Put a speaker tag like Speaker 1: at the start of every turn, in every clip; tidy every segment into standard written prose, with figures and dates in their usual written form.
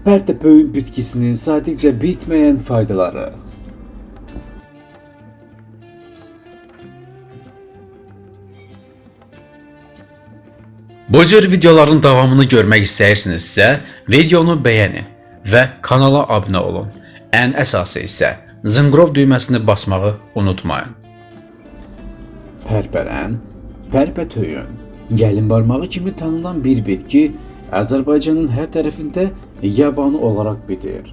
Speaker 1: Pərtəpöyün bitkisinin sadəcə bitməyən faydaları. Bu cür videoların davamını görmək istəyirsinizsə, videonu bəyənin və kanala abunə olun. Ən əsası isə zınqrov düyməsini basmağı unutmayın. Pərpərən, pərpətöyün, gəlin barmağı kimi tanınan bir bitki Azərbaycanın hər tərəfində yabani olaraq bitir.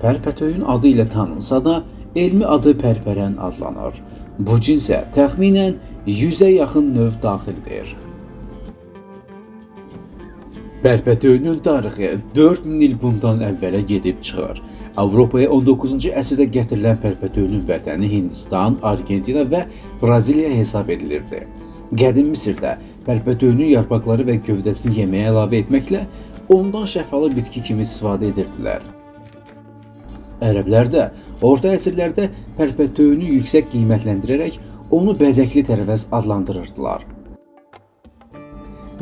Speaker 1: Pərpətöyün adı ilə tanınsa da, elmi adı pərpərən adlanır. Bu cinsə təxminən 100-ə yaxın növ daxildir. Pərpətöyünün tarixi 4000 il bundan əvvələ gedib çıxır. Avropaya 19-cu əsrdə gətirilən pərpətöyünün vətəni Hindistan, Argentina və Braziliya hesab edilirdi. Qədim Misirdə pərpətöyünün yarpaqları və gövdəsini yeməyə əlavə etməklə ondan şəfalı bitki kimi istifadə edirdilər. Ərəblər də orta əsrlərdə pərpətöyünü yüksək qiymətləndirərək onu bəzəkli tərəvəz adlandırırdılar.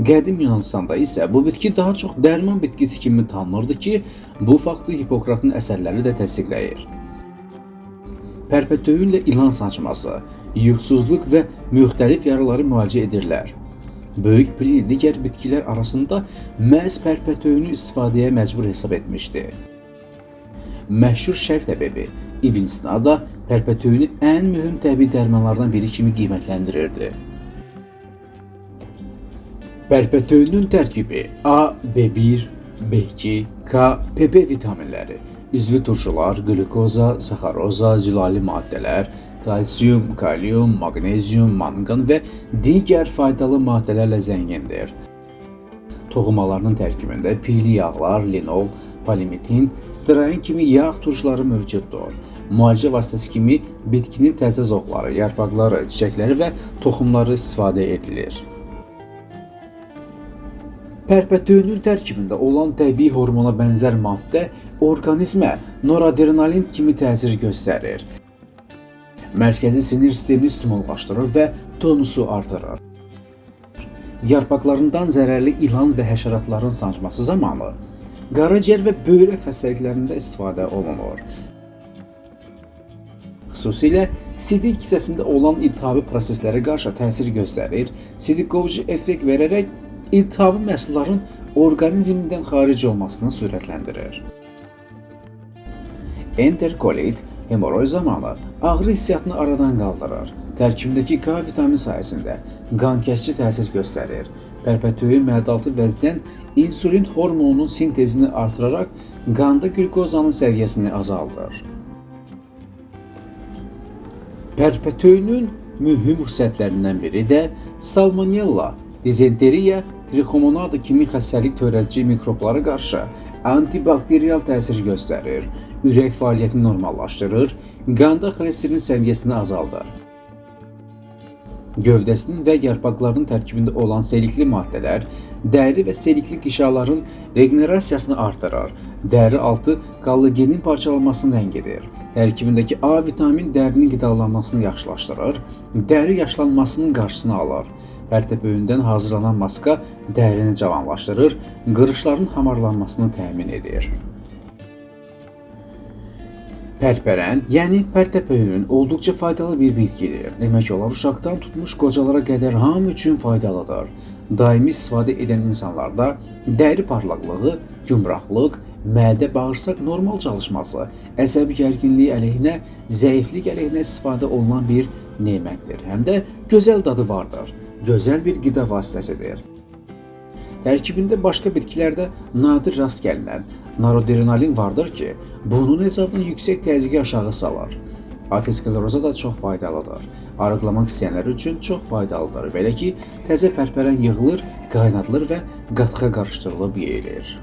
Speaker 1: Qədim Yunanistanda isə bu bitki daha çox dərman bitkisi kimi tanınırdı ki, bu faktı Hipokratın əsərləri də təsdiqləyir. Pərpətöyünlə ilan sancması, yuxusuzluq və müxtəlif yaraları müalicə edirlər. Böyük Plini digər bitkilər arasında məhz pərpətöyünü istifadəyə məcbur hesab etmişdi. Məşhur şərq təbibi İbn Sina da pərpətöyünü ən mühüm təbii dərmanlardan biri kimi qiymətləndirirdi. Pərpətöyünün tərkibi A, B1, B2, K, PP vitaminləri, üzvü turşular, glukoza, saxaroza, zülali maddələr, kalsium, kalium, magnezium, manqan və digər faydalı maddələrlə zəngindir. Toxumalarının tərkibində piyli yağlar, linol, polimitin, strain kimi yağ turşuları mövcuddur. Müalicə vasitəsi kimi bitkinin təzə zoqları, yarpaqları, çiçəkləri və toxumları istifadə edilir. Pərpətöyünün tərkibində olan təbii hormona bənzər maddə orqanizmə noradrenalin kimi təsir göstərir. Mərkəzi sinir sistemini stimullaşdırır və tonusu artırır. Yarpaqlarından zərərli ilan və həşəratların sancması zamanı qaraciyər və böyrək xəstəliklərində istifadə olunur. Xüsusilə sidik hissəsində olan iltihabi proseslərə qarşı təsir göstərir, sidik-qovucu effekt verərək iltihabi məhsulların orqanizmdən xaric olmasını sürətləndirir. Enterkolit hemoroid zamanı ağrı hissiyatını aradan qaldırır. Tərkibindəki K vitamini sayəsində qankəsici təsir göstərir. Pərpətöyün məədaltı vəzdən insulin hormonunun sintezini artıraraq qanda qlükozanın səviyyəsini azaldır. Pərpətöyünün mühüm xüsusiyyətlərindən biri də salmonella, dizenteriya, trixomonada kimi xəstəlik törədici mikroblara qarşı antibakteriyal təsir göstərir, ürək fəaliyyətini normallaşdırır, qanda xolesterin səviyyəsini azaldır. Gövdəsinin və yarpaqlarının tərkibində olan selikli maddələr dəri və selikli qişaların regenerasiyasını artırır, dəri altı kollagenin parçalanmasını ləngidir. Tərkibindəki A vitamin dərinin qidalanmasını yaxşılaşdırır, dəri yaşlanmasının qarşısını alır. Pərtəpöyündən hazırlanan maska dərini cavanlaşdırır, qırışların hamarlanmasını təmin edir. Pərpərən, yəni pərtəpöyün olduqca faydalı bir bitkidir. Demək olar, uşaqdan tutmuş qocalara qədər hamı üçün faydalıdır. Daimi istifadə edən insanlarda dəri parlaqlığı, gümrahlıq, mədə-bağırsaq normal çalışması, əsəbi gərginliyi əleyhinə, zəiflik əleyhinə istifadə olunan bir nemətdir. Həm də gözəl dadı vardır. Gözəl bir qida vasitəsidir. Tərkibində başqa bitkilərdə nadir rast gəlinən noradrenalin vardır ki, bunun hesabını yüksək təzyiqi aşağı salır. Ateroskleroza da çox faydalıdır. Arıqlamaq istəyənlər üçün çox faydalıdır. Belə ki, təzə pərpərən yığılır, qaynadılır və qatıq qarışdırılıb yeyilir.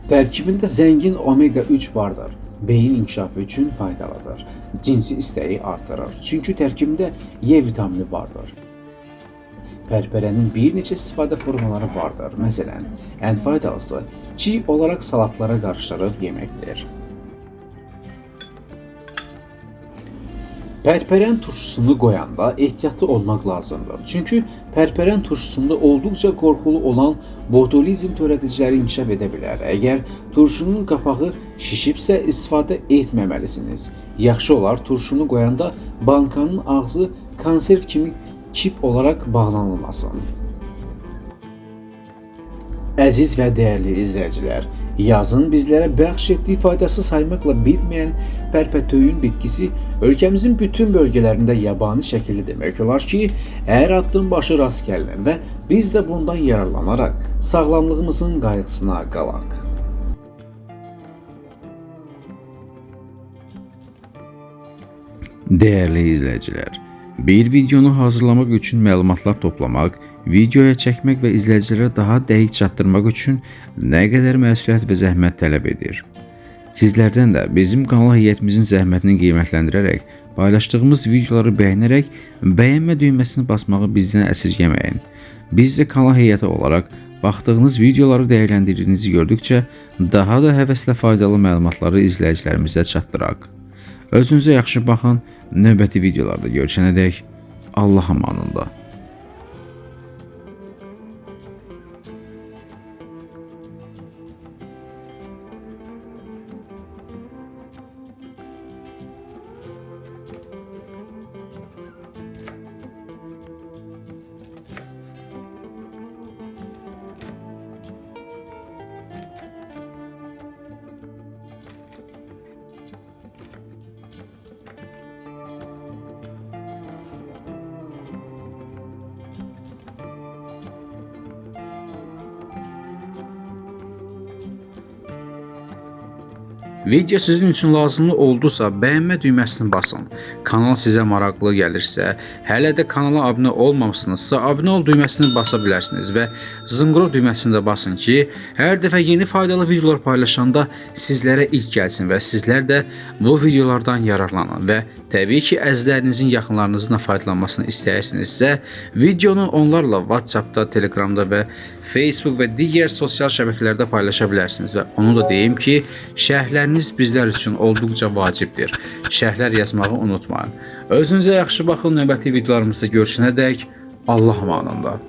Speaker 1: Tərkibində zəngin omega-3 vardır. Beyin inkişafı üçün faydalıdır. Cinsi istəyi artırır. Çünki tərkibində E vitamini vardır. Pərpərənin bir neçə istifadə formaları vardır. Məsələn, ən faydalısı çiğ olaraq salatlara qarışdırıb yeməkdir. Pərpərən turşusunu qoyanda ehtiyatlı olmaq lazımdır. Çünki pərpərən turşusunda olduqca qorxulu olan botulizm törədiciləri inkişaf edə bilər. Əgər turşunun qapağı şişibsə istifadə etməməlisiniz. Yaxşı olar turşunu qoyanda bankanın ağzı konserv kimi kip olaraq bağlanılmasın. Əziz və dəyərli izləyicilər, yazın bizlərə bəxş etdiyi faydası saymakla bitməyən pərpətöyün bitkisi ölkəmizin bütün bölgələrində yabani şəkildə demək olar ki, hər addım başı rast gəlinir və biz də bundan yararlanaraq sağlamlığımızın qayğısına qalaq. Dəyərli izləyicilər, bir videonu hazırlamaq üçün məlumatlar toplamaq, videoya çəkmək və izləyicilərə daha dəqiq çatdırmaq üçün nə qədər məsuliyyət və zəhmət tələb edir. Sizlərdən də bizim kanal heyətimizin zəhmətini qiymətləndirərək, paylaşdığımız videoları bəyənərək, bəyənmə düyməsini basmağı bizdən əsirgəməyin. Biz də kanal heyəti olaraq baxdığınız videoları dəyərləndirdiyinizi gördükcə daha da həvəslə faydalı məlumatları izləyicilərimizə çatdıraq. Özünüzə yaxşı baxın, növbəti videolarda görüşənədək Allah amanında. Video sizin üçün lazımlı oldusa bəyənmə düyməsini basın. Kanal sizə maraqlı gəlirsə, hələ də kanala abunə olmamışsınızsa abunə ol düyməsini basa bilərsiniz və zınqrov düyməsini də basın ki, hər dəfə yeni faydalı videolar paylaşanda sizlərə ilk gəlsin və sizlər də bu videolardan yararlanın və təbii ki, əzizlərinizin yaxınlarınızın da faydalanmasını istəyirsinizsə, videonu onlarla WhatsApp'da, Telegram'da və Facebook və digər sosial şəbəkələrdə paylaşa bilərsiniz və onu da deyim ki, şərhləriniz bizlər üçün olduqca vacibdir. Şərhlər yazmağı unutmayın. Özünüzə yaxşı baxın, növbəti videolarımızda görüşənədək Allah amanında.